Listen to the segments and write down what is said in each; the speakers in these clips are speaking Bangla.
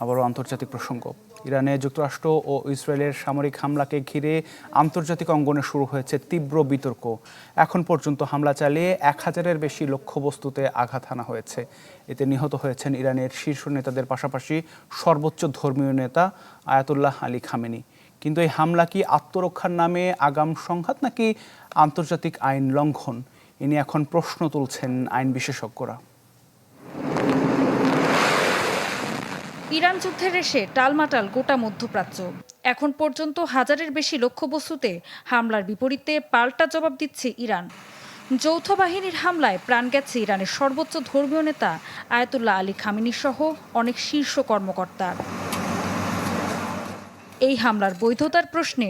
আবারও আন্তর্জাতিক প্রসঙ্গ। ইরানে যুক্তরাষ্ট্র ও ইসরায়েলের সামরিক হামলাকে ঘিরে আন্তর্জাতিক অঙ্গনে শুরু হয়েছে তীব্র বিতর্ক। এখন পর্যন্ত হামলা চালিয়ে 1000-এর বেশি লক্ষ্যবস্তুতে আঘাত হানা হয়েছে। এতে নিহত হয়েছেন ইরানের শীর্ষ নেতাদের পাশাপাশি সর্বোচ্চ ধর্মীয় নেতা আয়াতুল্লাহ আলী খামেনি। কিন্তু এই হামলা কি আত্মরক্ষার নামে আগাম সংঘাত নাকি আন্তর্জাতিক আইন লঙ্ঘন? এ নিয়ে এখন প্রশ্ন তুলছেন আইন বিশেষজ্ঞরা। ইরান যুদ্ধের রেশে টালমাটাল গোটা মধ্যপ্রাচ্য। এখন পর্যন্ত 1000-এর বেশি লক্ষ্যবস্তুতে হামলার বিপরীতে পাল্টা জবাব দিচ্ছে ইরান। যৌথ বাহিনীর হামলায় প্রাণ গেছে ইরানের সর্বোচ্চ ধর্মীয় নেতা আয়াতুল্লাহ আলী খামেনি সহ অনেক শীর্ষ কর্মকর্তার। এই হামলার বৈধতার প্রশ্নে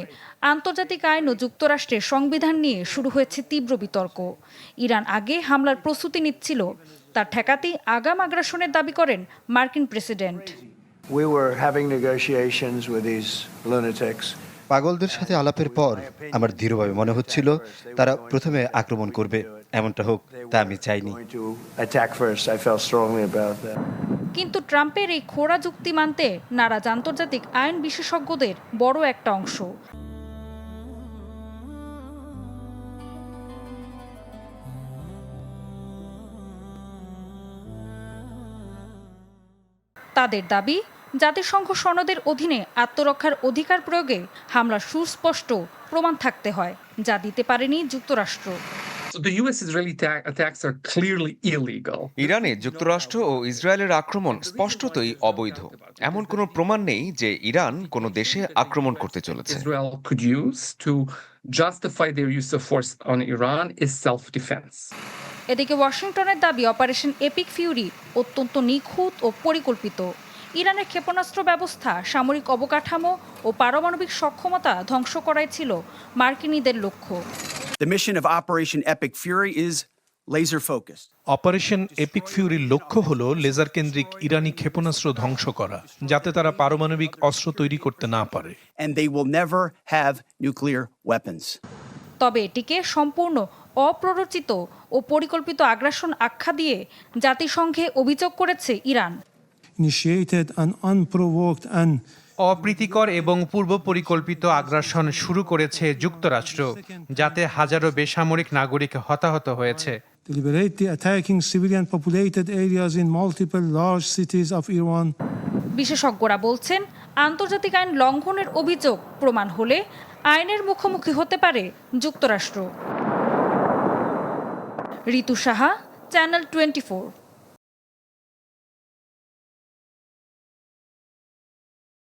আন্তর্জাতিক আইন ও যুক্তরাষ্ট্রের সংবিধান নিয়ে শুরু হয়েছে তীব্র বিতর্ক। ইরান আগে হামলার প্রস্তুতি নিচ্ছিল, তার ঠেকাতেই আগাম আগ্রাসনের দাবি করেন মার্কিন প্রেসিডেন্ট। পাগলদের সাথে আলাপের পর আমার দৃঢ়ভাবে মনে হচ্ছিল তারা প্রথমে আক্রমণ করবে। এমনটা হোক তা আমি চাইনি। কিন্তু ট্রাম্পের এই খোঁড়া যুক্তি মানতে নারাজ আন্তর্জাতিক আইন বিশেষজ্ঞদের বড় একটা অংশ। তাদের দাবি, জাতিসংঘ সনদের অধীনে আত্মরক্ষার অধিকার প্রয়োগে হামলার সুস্পষ্ট প্রমাণ থাকতে হয়, যা দিতে পারেনি যুক্তরাষ্ট্র। ইরানে যুক্তরাষ্ট্র ও ইসরায়েলের আক্রমণ স্পষ্টতই অবৈধ। এমন কোনো প্রমাণ নেই যে ইরান কোনো দেশে আক্রমণ করতে চলেছে। এদিকে ওয়াশিংটনের দাবি অপারেশন এপিক ফিউরি অত্যন্ত নিখুঁত ও পরিকল্পিত। ইরানের ক্ষেপণাস্ত্র ব্যবস্থা, সামরিক অবকাঠামো ও পারমাণবিক সক্ষমতা ধ্বংস করাই ছিল মার্কিনীদের লক্ষ্য। The mission of Operation Epic Fury is laser focused. Operation epic ফিউরির লক্ষ্য হলো লেজার কেন্দ্রিক ইরানি ক্ষেপণাস্ত্র ধ্বংস করা, যাতে তারা পারমাণবিক অস্ত্র তৈরি করতে না পারে। And they will never have nuclear weapons. তবে এটিকে সম্পূর্ণ অপ্ররোচিত ও পরিকল্পিত আগ্রাসন আখ্যা দিয়ে জাতিসংঘে অভিযোগ করেছে Iran. Initiated an unprovoked and অপ্রীতিকর এবং পূর্ব পরিকল্পিত আগ্রাসন শুরু করেছে যুক্তরাষ্ট্র, যাতে হাজারো বেসামরিক নাগরিক হতাহত হয়েছে। deliberately attacking civilian populated areas in multiple large cities of Iran. বিশেষজ্ঞরা বলছেন, আন্তর্জাতিক আইন লঙ্ঘনের অভিযোগ প্রমাণ হলে আইনের মুখোমুখি হতে পারে যুক্তরাষ্ট্র। ঋতু সাহা, চ্যানেল 24।